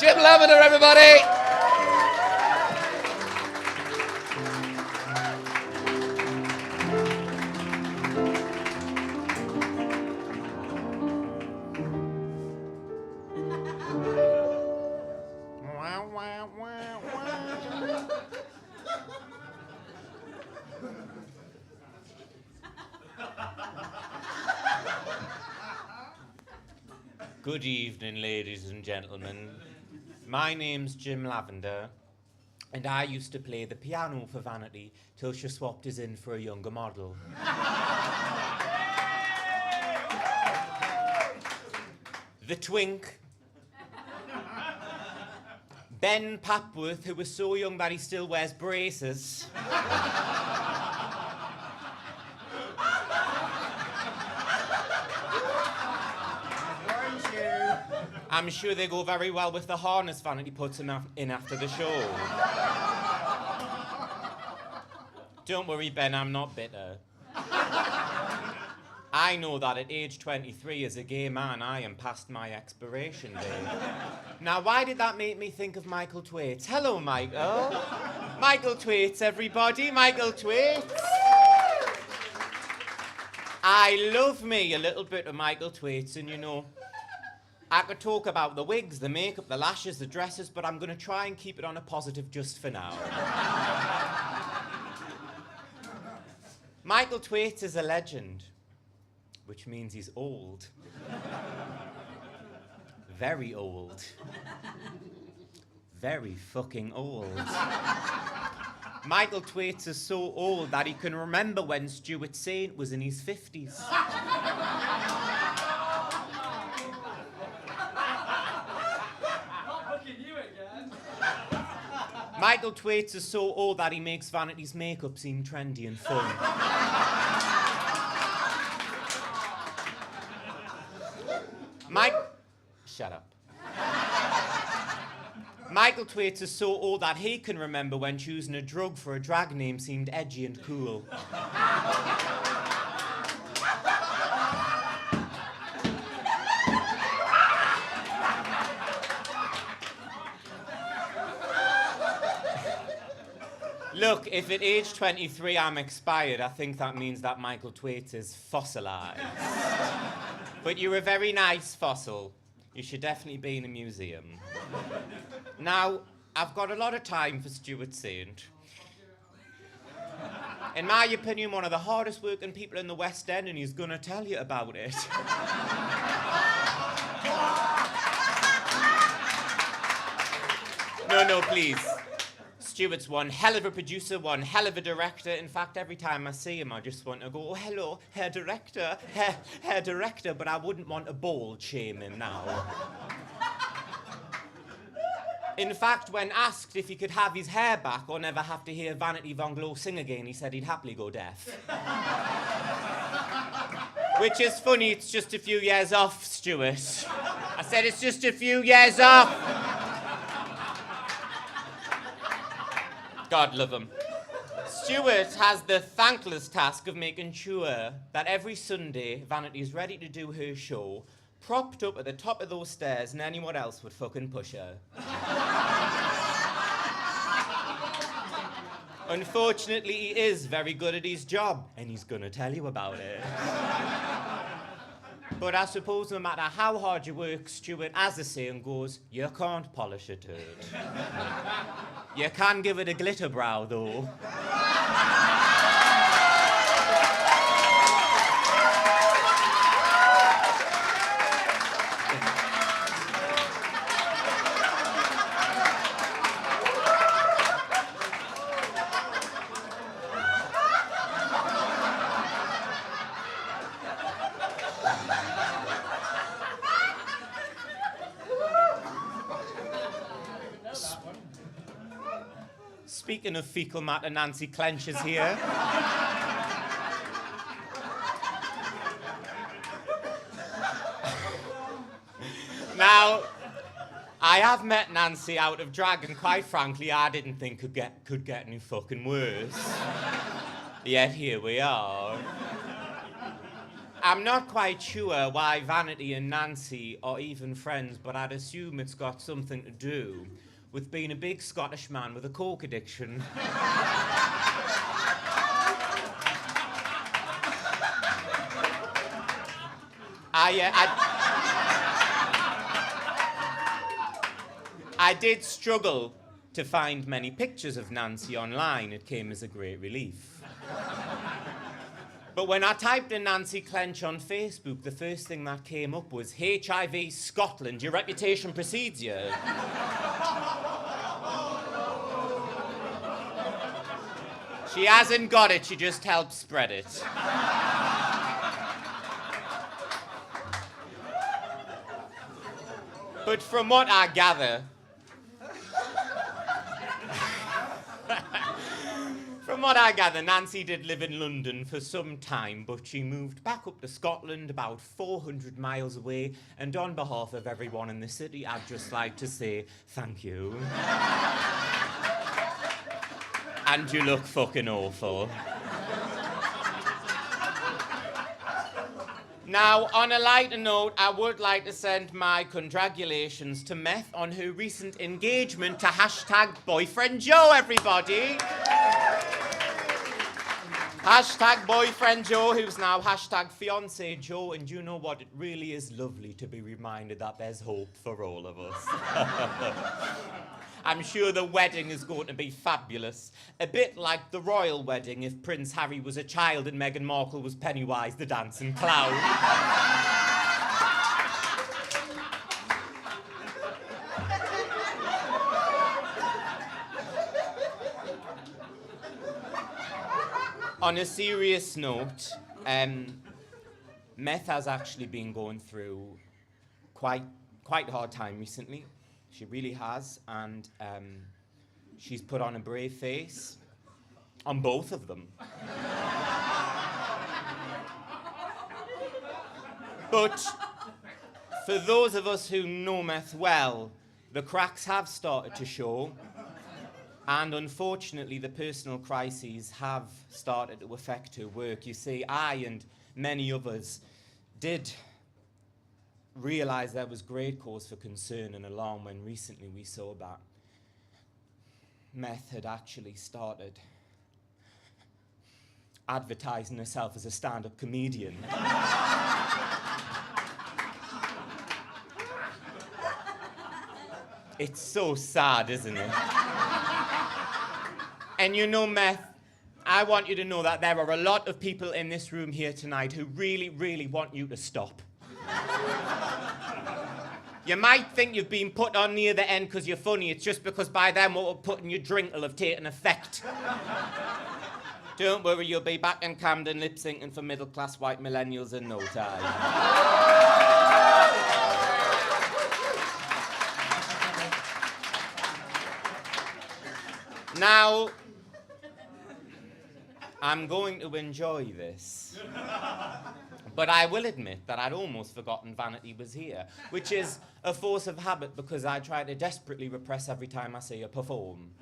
Jim Lavender, everybody! Good evening, ladies and gentlemen. My name's Jim Lavender, and I used to play the piano for Vanity till she swapped us in for a younger model. The twink, Ben Papworth, who was so young that he still wears braces. I'm sure they go very well with the harness Vanity puts him in after the show. Don't worry, Ben, I'm not bitter. I know that at age 23, as a gay man, I am past my expiration date. Now, why did that make me think of Michael Twaits? Hello, Michael. Michael Twaits, everybody. Michael Twaits. I love me a little bit of Michael Twaits, and you know, I could talk about the wigs, the makeup, the lashes, the dresses, but I'm going to try and keep it on a positive just for now. Michael Twaits is a legend, which means he's old. Very old. Very fucking old. Michael Twaits is so old that he can remember when Stuart Saint was in his 50s. Michael Twaits is so old that he makes Vanity's makeup seem trendy and fun. Shut up. Michael Twaits is so old that he can remember when choosing a drug for a drag name seemed edgy and cool. Look, if at age 23 I'm expired, I think that means that Michael Twaits is fossilized. But you're a very nice fossil. You should definitely be in a museum. Now, I've got a lot of time for Stuart Saint. In my opinion, one of the hardest working people in the West End, and he's gonna tell you about it. No, please. Stuart's one hell of a producer, one hell of a director. In fact, every time I see him, I just want to go, oh, hello, Herr Director, Herr Director, but I wouldn't want to bald shame him now. In fact, when asked if he could have his hair back or never have to hear Vanity von Glow sing again, he said he'd happily go deaf. Which is funny, it's just a few years off, Stuart. I said it's just a few years off. God love him. Stuart has the thankless task of making sure that every Sunday Vanity is ready to do her show, propped up at the top of those stairs, and anyone else would fucking push her. Unfortunately, he is very good at his job, and he's gonna tell you about it. But I suppose no matter how hard you work, Stuart, as the saying goes, you can't polish a turd. You can give it a glitter brow, though. Speaking of fecal matter, Nancy Clench is here. Now, I have met Nancy out of drag, and quite frankly, I didn't think could get any fucking worse. Yet here we are. I'm not quite sure why Vanity and Nancy are even friends, but I'd assume it's got something to do with being a big Scottish man with a coke addiction. I did struggle to find many pictures of Nancy online. It came as a great relief. But when I typed in Nancy Clench on Facebook, the first thing that came up was HIV Scotland, your reputation precedes you. She hasn't got it, she just helps spread it. But from what I gather, Nancy did live in London for some time, but she moved back up to Scotland about 400 miles away, and on behalf of everyone in the city, I'd just like to say thank you. And you look fucking awful. Now, on a lighter note, I would like to send my congratulations to Meth on her recent engagement to hashtag boyfriend Joe, everybody. Hashtag boyfriend Joe, who's now hashtag fiancé Joe, and you know what? It really is lovely to be reminded that there's hope for all of us. I'm sure the wedding is going to be fabulous. A bit like the royal wedding if Prince Harry was a child and Meghan Markle was Pennywise the dancing clown. On a serious note, Meth has actually been going through quite a hard time recently. She really has, and she's put on a brave face on both of them. But for those of us who know Meth well, the cracks have started to show, and unfortunately the personal crises have started to affect her work. You see, I and many others did realise there was great cause for concern and alarm when recently we saw that Meth had actually started advertising herself as a stand-up comedian. It's so sad, isn't it? And you know, Meth, I want you to know that there are a lot of people in this room here tonight who really, really want you to stop. You might think you've been put on near the end because you're funny. It's just because by then what we're putting your drink will have taken effect. Don't worry, you'll be back in Camden lip-syncing for middle-class white millennials in no time. Now, I'm going to enjoy this. But I will admit that I'd almost forgotten Vanity was here, which is a force of habit because I try to desperately repress every time I see her perform.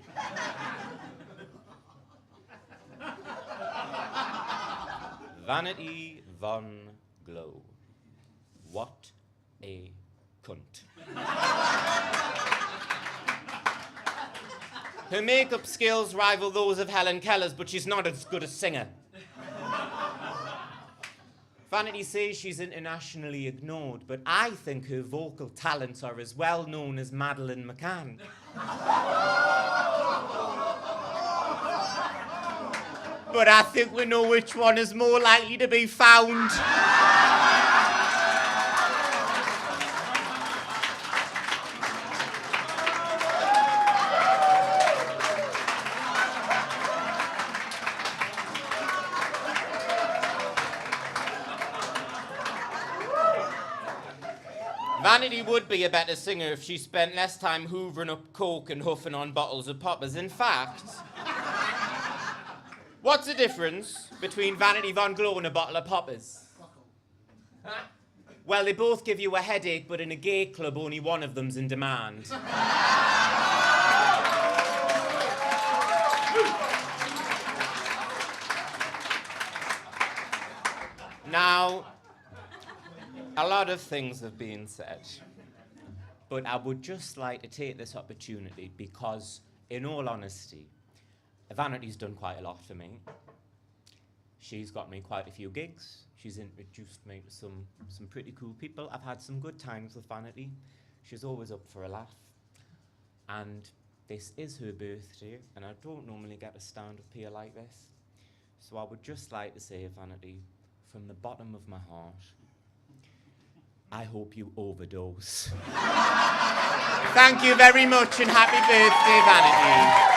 Vanity von Glow. What a cunt. Her makeup skills rival those of Helen Keller's, but she's not as good a singer. Vanity says she's internationally ignored, but I think her vocal talents are as well known as Madeleine McCann. But I think we know which one is more likely to be found. Vanity would be a better singer if she spent less time hoovering up coke and huffing on bottles of poppers. In fact, what's the difference between Vanity von Glow and a bottle of poppers? Well, they both give you a headache, but in a gay club, only one of them's in demand. Now, A lot of things have been said. But I would just like to take this opportunity because, in all honesty, Vanity's done quite a lot for me. She's got me quite a few gigs. She's introduced me to some pretty cool people. I've had some good times with Vanity. She's always up for a laugh. And this is her birthday, and I don't normally get to stand up here like this. So I would just like to say, Vanity, from the bottom of my heart, I hope you overdose. Thank you very much, and happy birthday, Vanity.